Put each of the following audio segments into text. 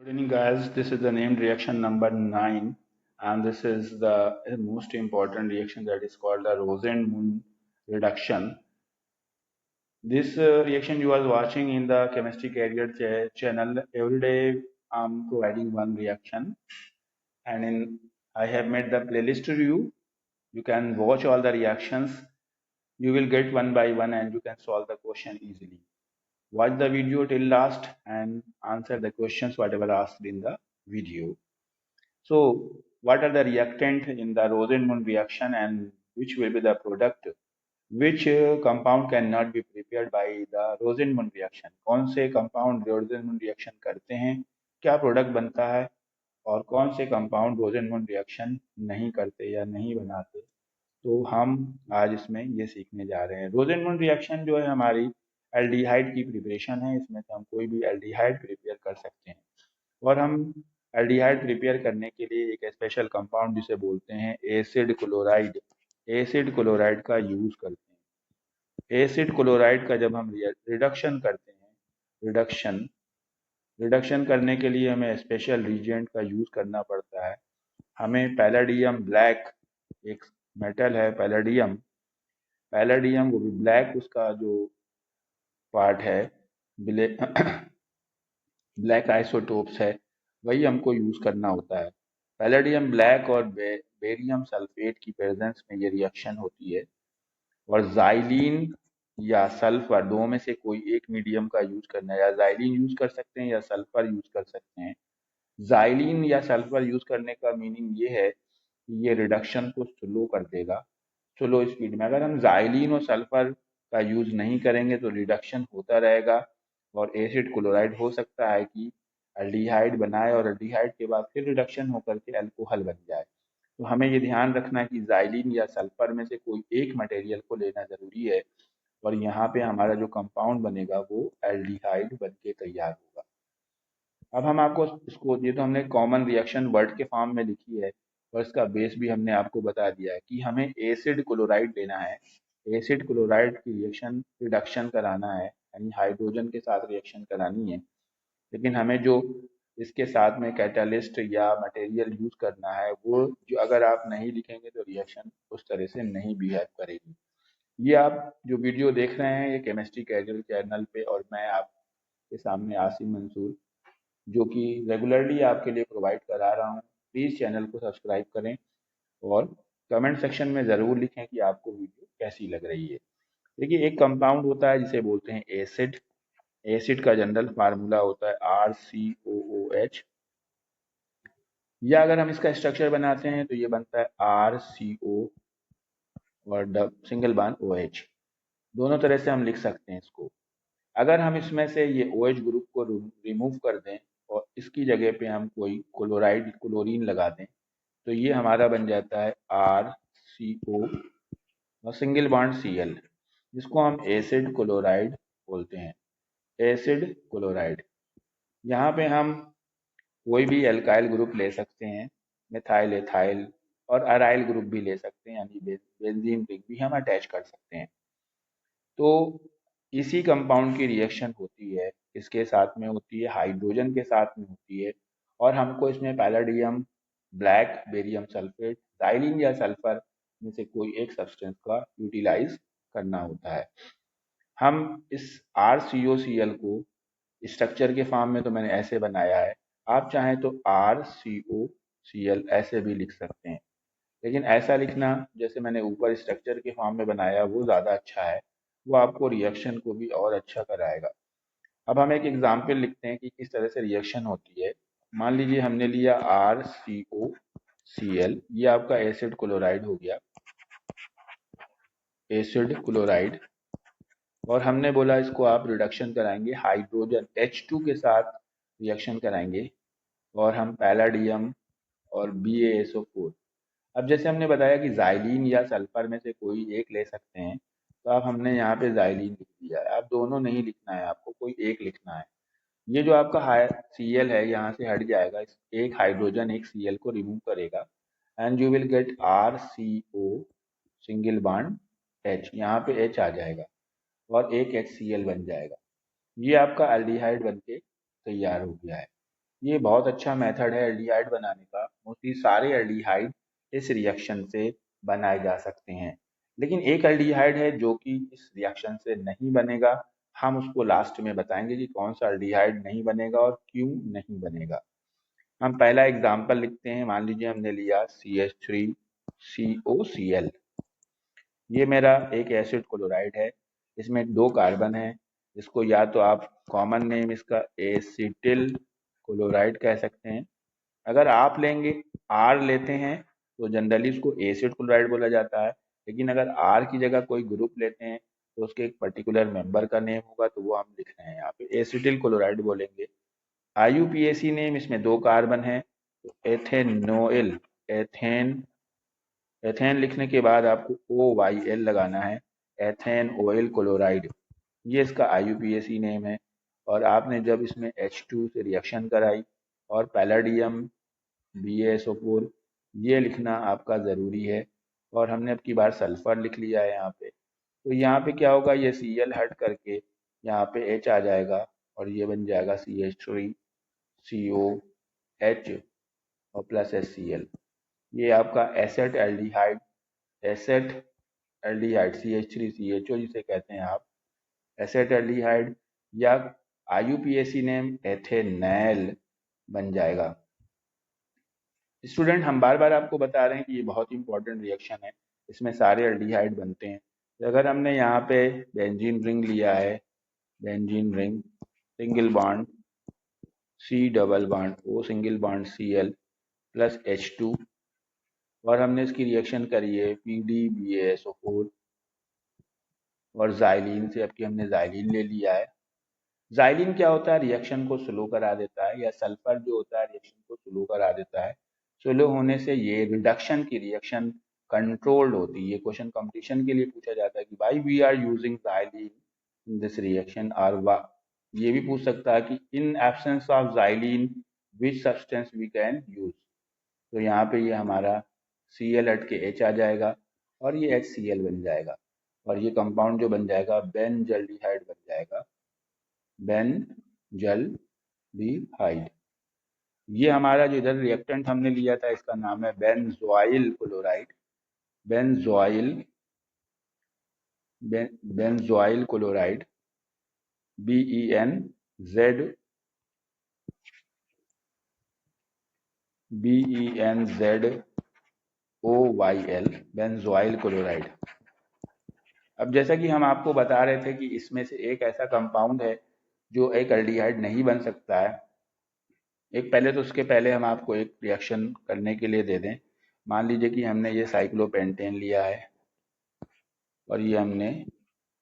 Good evening, guys. This is the named reaction number 9, and this is the most important reaction that is called the Rosenmund reduction. This reaction you are watching in the Chemistry Career channel. Every day I'm providing one reaction, and I have made the playlist to you. You can watch all the reactions. You will get one by one, and you can solve the question easily. Watch the video till last and answer the questions whatever asked in the video. So, what are the reactant in the Rosenmund reaction and which will be the product? Which compound cannot be prepared by the Rosenmund reaction? कौन से compound Rosenmund reaction करते हैं? क्या product बनता है? और कौन से compound Rosenmund reaction नहीं करते या नहीं बनाते? तो हम आज इसमें ये सीखने जा रहे हैं। रोजेनमंड रिएक्शन जो है हमारी एल्डिहाइड की प्रिपरेशन है। इसमें से हम कोई भी एल्डिहाइड प्रिपेयर कर सकते हैं और हम एल्डिहाइड प्रिपेयर करने के लिए एक स्पेशल कंपाउंड जिसे बोलते हैं एसिड क्लोराइड का यूज करते हैं। एसिड क्लोराइड का जब हम रिडक्शन करते हैं, रिडक्शन करने के लिए हमें स्पेशल रिएजेंट का यूज करना पड़ता है। हमें पैलेडियम ब्लैक, एक मेटल है पैलेडियम, वो भी ब्लैक, उसका जो पार्ट है ब्लैक आइसोटोप्स है, वही हमको यूज करना होता है। पैलेडियम ब्लैक और बेरियम सल्फेट की प्रेजेंस में ये रिएक्शन होती है और जाइलिन या सल्फर दो में से कोई एक मीडियम का यूज करना है। या जाइलिन यूज कर सकते हैं या सल्फर यूज कर सकते हैं। जाइलिन या सल्फर यूज करने का मीनिंग ये है कि ये रिडक्शन को स्लो कर देगा, स्लो स्पीड में। अगर हम जाइलिन और सल्फर का यूज नहीं करेंगे तो रिडक्शन होता रहेगा और एसिड क्लोराइड हो सकता है कि एल्डिहाइड बनाए और एल्डिहाइड के बाद फिर रिडक्शन होकर के अल्कोहल बन जाए। तो हमें ये ध्यान रखना है कि जाइलिन या सल्फर में से कोई एक मटेरियल को लेना जरूरी है और यहाँ पे हमारा जो कंपाउंड बनेगा वो एल्डिहाइड बन के तैयार होगा। अब हम आपको इसको, ये तो हमने कॉमन रिएक्शन वर्ड के फॉर्म में लिखी है और इसका बेस भी हमने आपको बता दिया है कि हमें एसिड क्लोराइड लेना है। एसिड क्लोराइड की रिडक्शन कराना है, यानी हाइड्रोजन के साथ रिएक्शन करानी है। लेकिन हमें जो इसके साथ में कैटालिस्ट या मटेरियल यूज करना है वो जो अगर आप नहीं लिखेंगे तो रिएक्शन उस तरह से नहीं बिहेव करेगी। ये आप जो वीडियो देख रहे हैं ये केमिस्ट्री कैजुअल चैनल पे, और मैं आपके सामने आसिम मंसूर जो कि रेगुलरली आपके लिए प्रोवाइड करा रहा हूँ। प्लीज़ चैनल को सब्सक्राइब करें और कमेंट सेक्शन में ज़रूर लिखें कि आपको वीडियो कैसी लग रही है। देखिए, एक कंपाउंड होता है जिसे बोलते हैं एसिड। एसिड का जनरल फार्मूला होता है RCOOH, या अगर हम इसका स्ट्रक्चर बनाते हैं तो ये बनता है RCO और सिंगल बॉन्ड OH। दोनों तरह से हम लिख सकते हैं इसको। अगर हम इसमें से ये OH ग्रुप को रिमूव कर दें और इसकी जगह पे हम कोई क्लोरीन लगा दें तो ये हमारा बन जाता है RCO और सिंगल बॉन्ड Cl, जिसको हम एसिड क्लोराइड बोलते हैं। एसिड क्लोराइड, यहाँ पे हम कोई भी एल्काइल ग्रुप ले सकते हैं, मिथाइल, एथाइल और अराइल ग्रुप भी ले सकते हैं, यानी बेंजीन रिंग भी हम अटैच कर सकते हैं। तो इसी कंपाउंड की रिएक्शन होती है, इसके साथ में होती है, हाइड्रोजन के साथ में होती है और हमको इसमें palladium black, barium sulphate, xylene या सल्फर में से कोई एक सब्सटेंस का यूटिलाइज करना होता है। हम इस RCOCl को स्ट्रक्चर के फॉर्म में तो मैंने ऐसे बनाया है, आप चाहें तो RCOCl ऐसे भी लिख सकते हैं, लेकिन ऐसा लिखना जैसे मैंने ऊपर स्ट्रक्चर के फॉर्म में बनाया वो ज़्यादा अच्छा है, वो आपको रिएक्शन को भी और अच्छा कराएगा। अब हम एक एग्जाम्पल लिखते हैं कि किस तरह से रिएक्शन होती है। मान लीजिए हमने लिया RCOCl, ये आपका एसिड क्लोराइड हो गया, एसिड क्लोराइड, और हमने बोला इसको आप रिडक्शन कराएंगे हाइड्रोजन H2 के साथ रिएक्शन कराएंगे और हम पैलाडियम और BaSO4। अब जैसे हमने बताया कि जाइलिन या सल्फर में से कोई एक ले सकते हैं, तो अब हमने यहाँ पे जाइलिन लिख दिया है। अब दोनों नहीं लिखना है, आपको कोई एक लिखना है। ये जो आपका Cl है यहाँ से हट जाएगा, एक हाइड्रोजन एक Cl को रिमूव करेगा and you will get RCO single bond H, यहाँ पे H आ जाएगा और एक HCl बन जाएगा। ये आपका एल्डिहाइड बन के तैयार हो गया है। ये बहुत अच्छा मेथड है एल्डिहाइड बनाने का। मोस्टली सारे एल्डिहाइड इस रिएक्शन से बनाए जा सकते हैं, लेकिन एक एल्डिहाइड है जो कि इस रिएक्शन से नहीं बनेगा। हम उसको लास्ट में बताएंगे कि कौन सा एल्डिहाइड नहीं बनेगा और क्यों नहीं बनेगा। हम पहला एग्जाम्पल लिखते हैं। मान लीजिए हमने लिया CH3COCl। ये मेरा एक एसिड क्लोराइड है, इसमें 2 कार्बन है। इसको या तो आप कॉमन नेम इसका एसिटिल क्लोराइड कह सकते हैं। अगर आप लेंगे, आर लेते हैं, तो जनरली उसको एसिड क्लोराइड बोला जाता है। लेकिन अगर आर की जगह कोई ग्रुप लेते हैं तो उसके एक पर्टिकुलर मेंबर का नेम होगा, तो वो हम लिख रहे हैं यहाँ पे एसिटिल क्लोराइड बोलेंगे। IUPAC नेम, इसमें 2 कार्बन है, तो एथेनोइल, एथेन, एथेन लिखने के बाद आपको OYL लगाना है, एथेन ऑयल क्लोराइड। ये इसका IUPAC नेम है। और आपने जब इसमें H2 से रिएक्शन कराई और पैलेडियम BaSO4, ये लिखना आपका ज़रूरी है। और हमने अब की बार सल्फर लिख लिया है यहाँ पे। तो यहाँ पे क्या होगा, ये Cl हट करके यहाँ पे H आ जाएगा और ये बन जाएगा CH3COH और प्लस HCl। ये आपका asset aldehyde, asset aldehyde CH3CHO जिसे कहते हैं आप, एसेट एल्डिहाइड, या IUPAC नेम एथेनैल बन जाएगा। स्टूडेंट, हम बार बार आपको बता रहे हैं कि ये बहुत इंपॉर्टेंट रिएक्शन है, इसमें सारे एल्डिहाइड बनते हैं। तो अगर हमने यहाँ पे बेंजीन रिंग लिया है, benzene ring, single bond C double bond O single bond Cl plus H2, और हमने इसकी रिएक्शन करी है PDBaSO4 और जाइलिन से। अब कि हमने जाइलिन ले लिया है। जाइलिन क्या होता है, रिएक्शन को स्लो करा देता है, या सल्फर जो होता है रिएक्शन को स्लो करा देता है। स्लो होने से ये रिडक्शन की रिएक्शन कंट्रोल्ड होती है। ये क्वेश्चन कंपटीशन के लिए पूछा जाता है कि भाई we are using xylene in this reaction, और ये भी पूछ सकता है कि in absence of xylene which substance we can use. तो यहाँ पे ये हमारा Cl हट के H आ जाएगा और ये HCl बन जाएगा, और ये कंपाउंड जो बन जाएगा बेंजल्डिहाइड बन जाएगा, बेंजल्डिहाइड। ये हमारा जो इधर रिएक्टेंट हमने लिया था इसका नाम है benzoyl chloride, benzoyl, benzoyl chloride, BENZOYL, benzoyl chloride. अब जैसा कि हम आपको बता रहे थे कि इसमें से एक ऐसा कंपाउंड है जो एक एल्डिहाइड नहीं बन सकता है। एक पहले तो उसके पहले हम आपको एक रिएक्शन करने के लिए दे दें। मान लीजिए कि हमने ये साइक्लोपेंटेन लिया है और ये हमने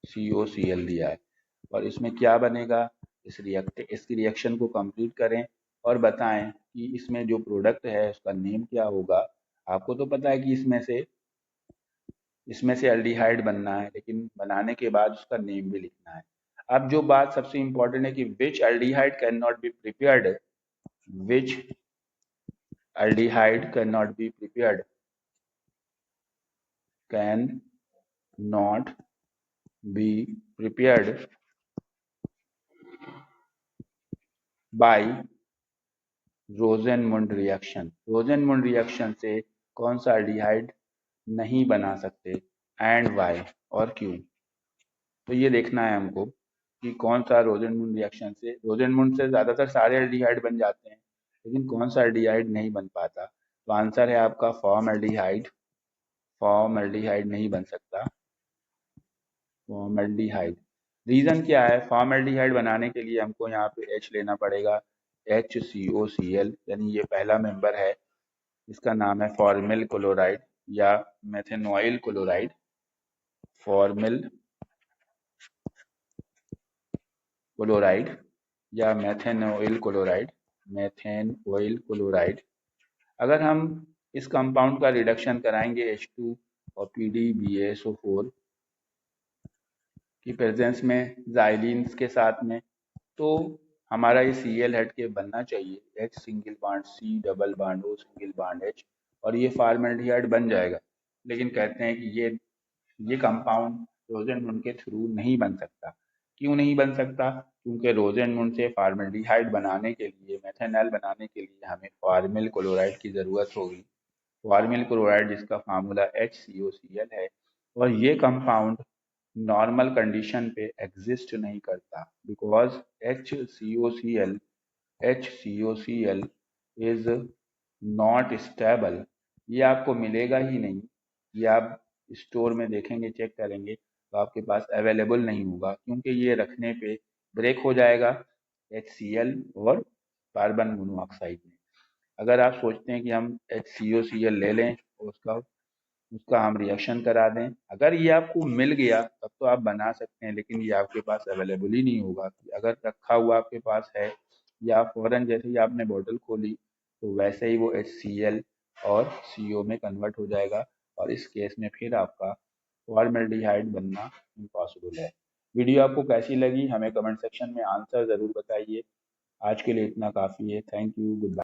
COCl लिया है, और इसमें क्या बनेगा, इसकी रिएक्शन को कंप्लीट करें और बताएं कि इसमें जो प्रोडक्ट है उसका नेम क्या होगा। आपको तो पता है कि इसमें से एल्डिहाइड बनना है, लेकिन बनाने के बाद उसका नेम भी लिखना है। अब जो बात सबसे इंपॉर्टेंट है कि which aldehyde can not be prepared, which aldehyde cannot be prepared, can not be prepared by Rosenmund reaction. Rosenmund reaction से कौन सा एल्डिहाइड नहीं बना सकते, एंड वाई, और क्यों। तो ये देखना है हमको कि कौन सा रोजेनमुंड रिएक्शन से, रोजेनमुंड से ज़्यादातर सारे एल्डिहाइड बन जाते हैं, लेकिन कौन सा एल्डिहाइड नहीं बन पाता। तो आंसर है आपका फॉर्म एल्डिहाइड। फॉर्म एल्डिहाइड नहीं बन सकता, फॉर्मल्डिहाइड। रीजन क्या है, फॉर्मल्डिहाइड बनाने के लिए हमको यहाँ पे H लेना पड़ेगा, HCOCl, यानी ये पहला मेंबर है, इसका नाम है फॉर्मिल क्लोराइड या मेथेनॉइल क्लोराइड, फॉर्मिल क्लोराइड या मेथेनॉइल क्लोराइड, मेथेन ऑयल क्लोराइड। अगर हम इस कंपाउंड का रिडक्शन कराएंगे H2 और PDBaSO4 की प्रेजेंस में, जाइलिन्स के साथ में, तो हमारा ये Cl हट के बनना चाहिए H single bond C double bond O single bond H, और ये फॉर्मल्डिहाइड बन जाएगा। लेकिन कहते हैं कि ये कंपाउंड रोजेनमुंड के थ्रू नहीं बन सकता। क्यों नहीं बन सकता, क्योंकि रोज़ेनमुंड से फॉर्मल्डिहाइड बनाने के लिए, मेथेनॉल बनाने के लिए हमें फॉर्मिल क्लोराइड की ज़रूरत होगी। फॉर्मिल क्लोराइड जिसका फार्मूला HCOCl है, और ये कंपाउंड नॉर्मल कंडीशन पे एग्जिस्ट नहीं करता, because HCOCl is not stable. ये आपको मिलेगा ही नहीं। ये आप स्टोर में देखेंगे, चेक करेंगे तो आपके पास अवेलेबल नहीं होगा, क्योंकि ये रखने पे ब्रेक हो जाएगा HCl और कार्बन मोनोऑक्साइड में। अगर आप सोचते हैं कि हम HCOCl ले लें और उसका हम रिएक्शन करा दें, अगर ये आपको मिल गया तब तो आप बना सकते हैं, लेकिन ये आपके पास अवेलेबल ही नहीं होगा। अगर रखा हुआ आपके पास है या फौरन जैसे ही आपने बोतल खोली तो वैसे ही वो HCl और CO में कन्वर्ट हो जाएगा, और इस केस में फिर आपका फॉर्मल्डिहाइड बनना इम्पॉसिबल है। वीडियो आपको कैसी लगी हमें कमेंट सेक्शन में आंसर ज़रूर बताइए। आज के लिए इतना काफ़ी है। Thank you, good bye.